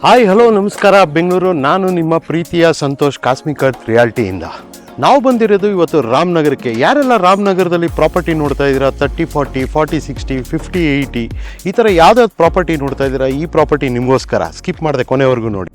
Hi hello ನಮಸ್ಕಾರ ಬೆಂಗಳೂರು. ನಾನು ನಿಮ್ಮ ಪ್ರೀತಿಯ ಸಂತೋಷ್ ಕಾಸ್ಮಿಕ್ ಅರ್ತ್ ರಿಯಾಲ್ಟಿಯಿಂದ. ನಾವು ಬಂದಿರೋದು ಇವತ್ತು ರಾಮನಗರಕ್ಕೆ. ಯಾರೆಲ್ಲ ರಾಮನಗರದಲ್ಲಿ ಪ್ರಾಪರ್ಟಿ ನೋಡ್ತಾ ಇದ್ದೀರಾ, 30-40, 40-60, 50-80 ಈ ಥರ ಯಾವುದಾದ್ರು ಪ್ರಾಪರ್ಟಿ ನೋಡ್ತಾ ಇದ್ದೀರಾ, ಈ ಪ್ರಾಪರ್ಟಿ ನಿಮಗೋಸ್ಕರ. ಸ್ಕಿಪ್ ಮಾಡದೆ ಕೊನೆವರೆಗೂ ನೋಡಿ.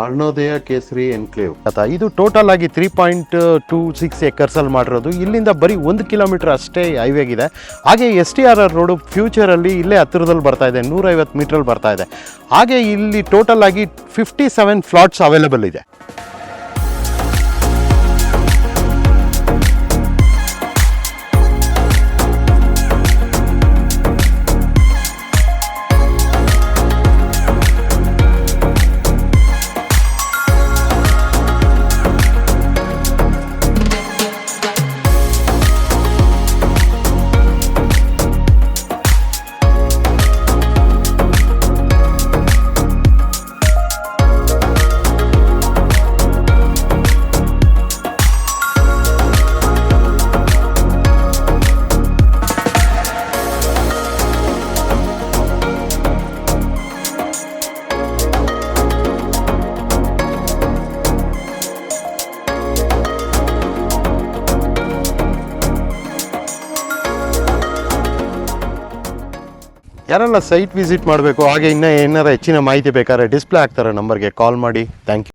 ಅರುಣೋದಯ ಕೇಸರಿ ಎನ್ಕ್ಲೇವ್ ಇದು ಟೋಟಲ್ ಆಗಿ 3.26 ಎಕರ್ಸ್ ಅಲ್ಲಿ ಮಾಡಿರೋದು. ಇಲ್ಲಿಂದ ಬರೀ 1 ಕಿಲೋಮೀಟರ್ ಅಷ್ಟೇ ಹೈವೇಗಿದೆ. ಹಾಗೆ STRR ರೋಡು ಫ್ಯೂಚರಲ್ಲಿ ಇಲ್ಲೇ ಹತ್ತಿರದಲ್ಲಿ ಬರ್ತಾ ಇದೆ, 150 ಮೀಟ್ರಲ್ಲಿ ಬರ್ತಾ ಇದೆ. ಹಾಗೆ ಇಲ್ಲಿ ಟೋಟಲ್ ಆಗಿ 57 ಫ್ಲಾಟ್ಸ್ ಅವೈಲೇಬಲ್ ಇದೆ. ಯಾರೆಲ್ಲ ಸೈಟ್ ವಿಸಿಟ್ ಮಾಡಬೇಕು, ಹಾಗೆ ಇನ್ನೂ ಏನಾರು ಹೆಚ್ಚಿನ ಮಾಹಿತಿ ಬೇಕಾದ್ರೆ ಡಿಸ್ಪ್ಲೇ ಆಗ್ತಾರೆ ನಂಬರ್ಗೆ ಕಾಲ್ ಮಾಡಿ. Thank you.